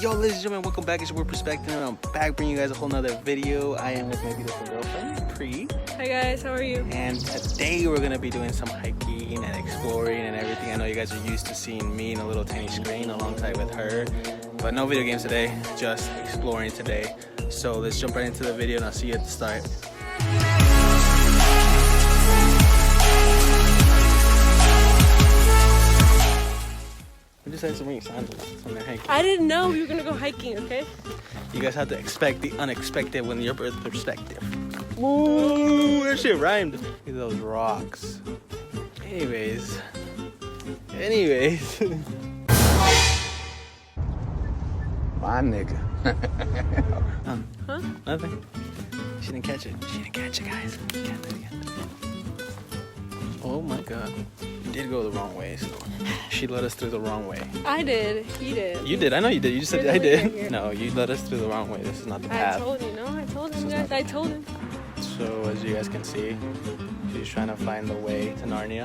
Yo, ladies and gentlemen, welcome back. It's your perspective, and I'm back bringing you guys a whole nother video. I am with my beautiful girlfriend, Pri. Hi guys, how are you? And today we're gonna be doing some hiking and exploring and everything. I know you guys are used to seeing me in a little tiny screen alongside with her, but no video games today, just exploring today. So let's jump right into the video and I'll see you at the start. We just had some ring sandals on their hiking. I didn't know we were gonna go hiking, okay? You guys have to expect the unexpected when you're perspective. Ooh, that shit rhymed. Look at those rocks. Anyways. My nigga. Huh? Nothing. She didn't catch it. She didn't catch it, guys. Can't do it again. Oh my god. You did go the wrong way, so she led us through the wrong way. I did. He did. You did. I know you did. You just said Here's I the way did. here. No, you led us through the wrong way. This is not the path. I told you, no? I told him, This is guys. not- I told him. So as you guys can see, she's trying to find the way to Narnia.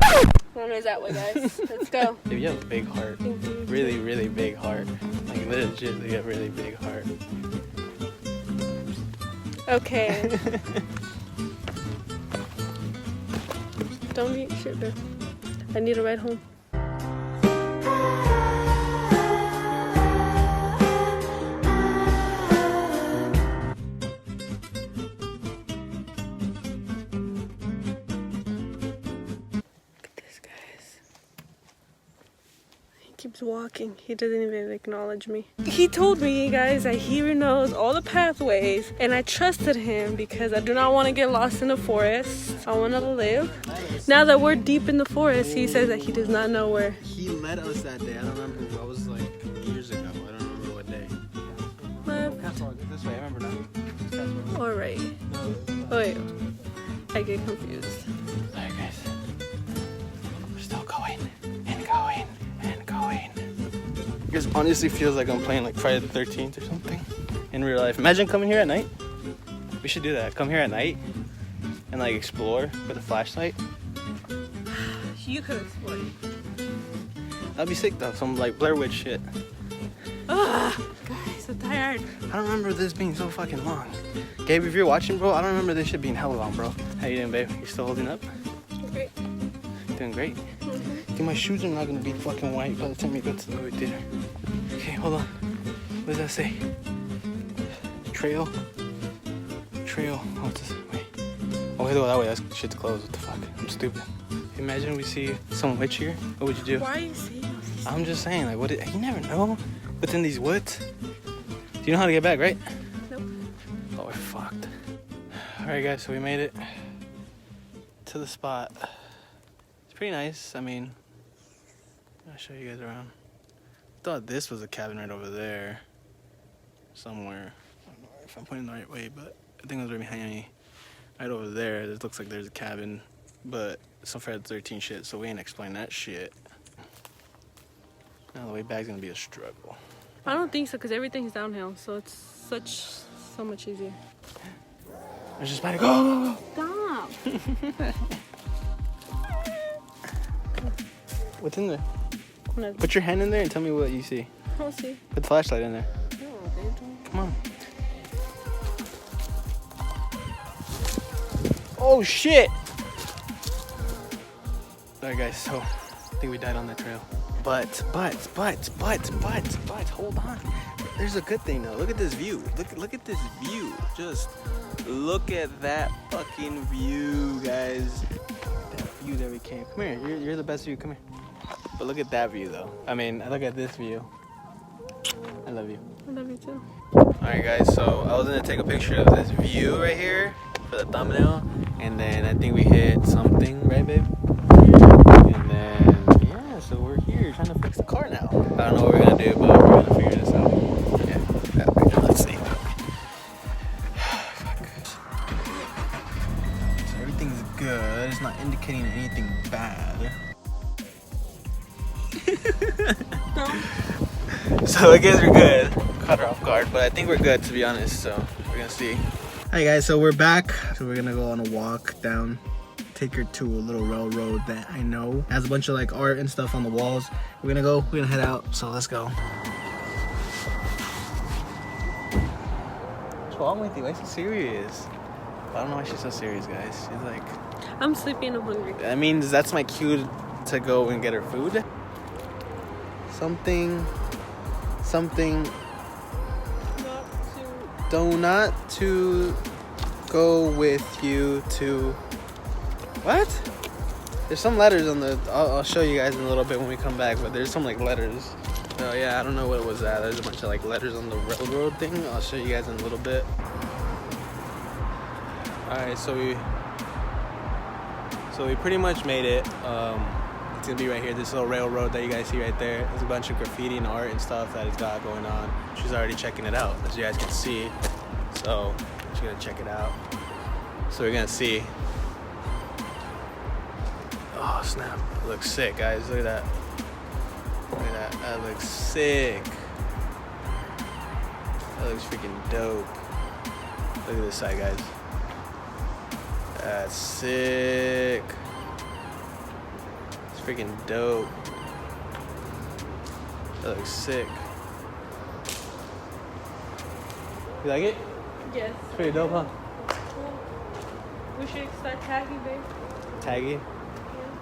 No, there's that way, guys. Let's go. Dude, you have a big heart. Thank you. Really, really big heart. Like legit, a really big heart. Okay. Don't eat shit, babe. I need a ride home. Keeps walking. He doesn't even acknowledge me. He told me, guys, that he knows all the pathways, and I trusted him because I do not want to get lost in the forest. I want to live. Now that we're deep in the forest, he says that he does not know where. He led us that day. I don't remember. That was like years ago. I don't remember what day. Left This way. I remember now. or right? Oh, wait. I get confused. Alright, guys. We're still going and going and going. It just honestly feels like I'm playing like Friday the 13th or something in real life. Imagine coming here at night. We should do that. Come here at night and like explore with a flashlight. You could explore. That'd be sick though. Some like Blair Witch shit. Guys, I'm tired. I don't remember this being so fucking long. Gabe, if you're watching, bro, I don't remember this shit being hella long, bro. How you doing, babe? You still holding up? Great. Doing great. Dude, my shoes are not gonna be fucking white by the time you go to the movie theater. Okay, hold on. What does that say? Trail? Trail. Oh, it's this way. Oh, we have to go that way. That shit's closed. What the fuck? I'm stupid. Imagine we see some witch here. What would you do? Why are you saying this? I'm just saying, like, what? You never know. Within these woods. Do you know how to get back, right? Nope. Oh, we're fucked. Alright, guys, so we made it to the spot. It's pretty nice. I mean, I'll show you guys around. Thought this was a cabin right over there. Somewhere. I don't know if I'm pointing the right way, but I think it was right behind me. Right over there. It looks like there's a cabin, but some Friday the 13th shit, so we ain't explain that shit. Now the way back's gonna be a struggle. I don't think so, because everything's downhill, so it's so much easier. There's just about to go. Stop. What's in there? No, Put your hand in there and tell me what you see. I'll see. Put the flashlight in there. No, babe, don't. Come on. Oh shit! Alright guys, so I think we died on that trail. But, hold on. There's a good thing though. Look at this view. Look at this view. Just look at that fucking view, guys. That view that we came. Come here. You're the best view. Come here. But look at that view though. I mean, look at this view. I love you. I love you too. Alright guys, so I was gonna take a picture of this view right here for the thumbnail, and then I think we hit something, right babe? And then, yeah, so we're here trying to fix the car now. I don't know what we're gonna do, but we're gonna figure this out. Yeah, that picture, let's see. Fuck. So everything's good, it's not indicating anything bad. So I guess we're good. Caught her off guard, but I think we're good to be honest, so we're gonna see. Hi guys, so we're back. So we're gonna go on a walk down, take her to a little railroad that I know has a bunch of like art and stuff on the walls. We're gonna head out, so let's go. wrong with you? Why is she serious? I don't know why she's so serious, guys. She's like... I'm sleepy and I'm hungry. That means that's my cue to go and get her food. Something... Not to go with you to... What? There's some letters on the... I'll show you guys in a little bit when we come back, but there's some like letters. So yeah, I don't know what it was at. There's a bunch of like letters on the railroad thing. I'll show you guys in a little bit. Alright, so we pretty much made it. It's gonna be right here, this little railroad that you guys see right there. There's a bunch of graffiti and art and stuff that it's got going on. She's already checking it out, as you guys can see. So she's gonna check it out. So we're gonna see. Oh snap! It looks sick, guys. Look at that. Look at that. That looks sick. That looks freaking dope. Look at this side, guys. That's sick. It's freaking dope. That looks sick. You like it? Yes. It's pretty dope, huh? We should start tagging, babe. Taggy.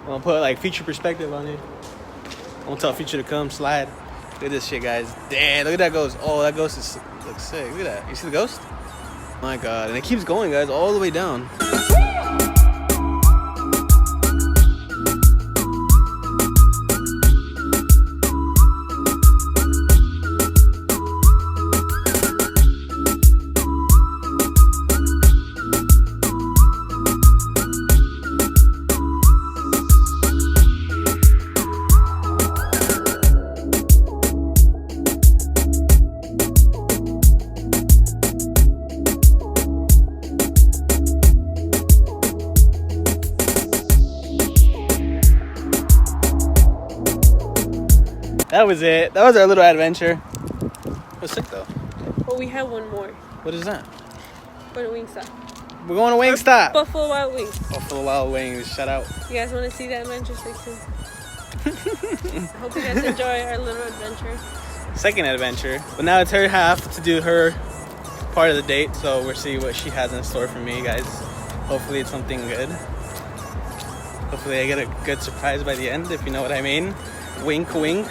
I'm gonna put like feature perspective on it. I'm gonna tell feature to come slide. Look at this shit, guys. Damn, look at that ghost. Oh, that ghost looks sick. Look at that. You see the ghost? My God, and it keeps going, guys, all the way down. That was it. That was our little adventure. It was sick though. Well, we have one more. What is that? For the Wingstop. We're going to Wingstop. Buffalo Wild Wings. Buffalo Wild Wings. Shout out. You guys want to see that adventure? Stay tuned. I hope you guys enjoy our little adventure. Second adventure. But now it's her half to do her part of the date. So we'll see what she has in store for me, guys. Hopefully it's something good. Hopefully I get a good surprise by the end, if you know what I mean. Wink, wink.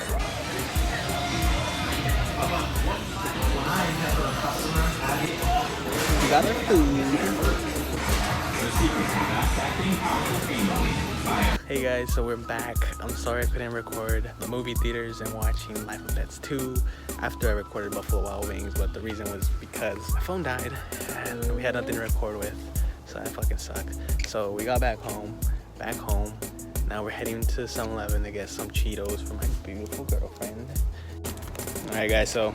We got our food. Hey guys, so we're back. I'm sorry I couldn't record the movie theaters and watching Life of Pets 2 after I recorded Buffalo Wild Wings, but the reason was because my phone died and we had nothing to record with, so I fucking suck. So we got back home. Now we're heading to 7-Eleven to get some Cheetos for my beautiful girlfriend. Alright guys, so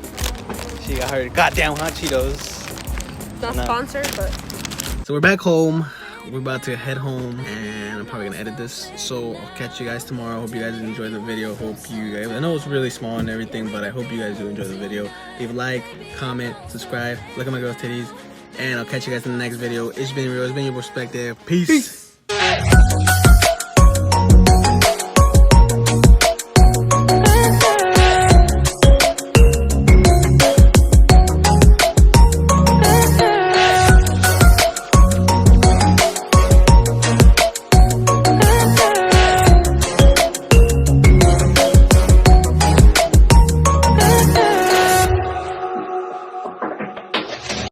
she got her goddamn hot Cheetos. Not sponsored, but... So we're back home. We're about to head home and I'm probably gonna edit this. So I'll catch you guys tomorrow. Hope you guys enjoy the video. Hope you guys, I know it's really small and everything, but I hope you guys do enjoy the video. Leave a like, comment, subscribe, look at my girl's titties, and I'll catch you guys in the next video. It's been real, it's been your perspective. Peace.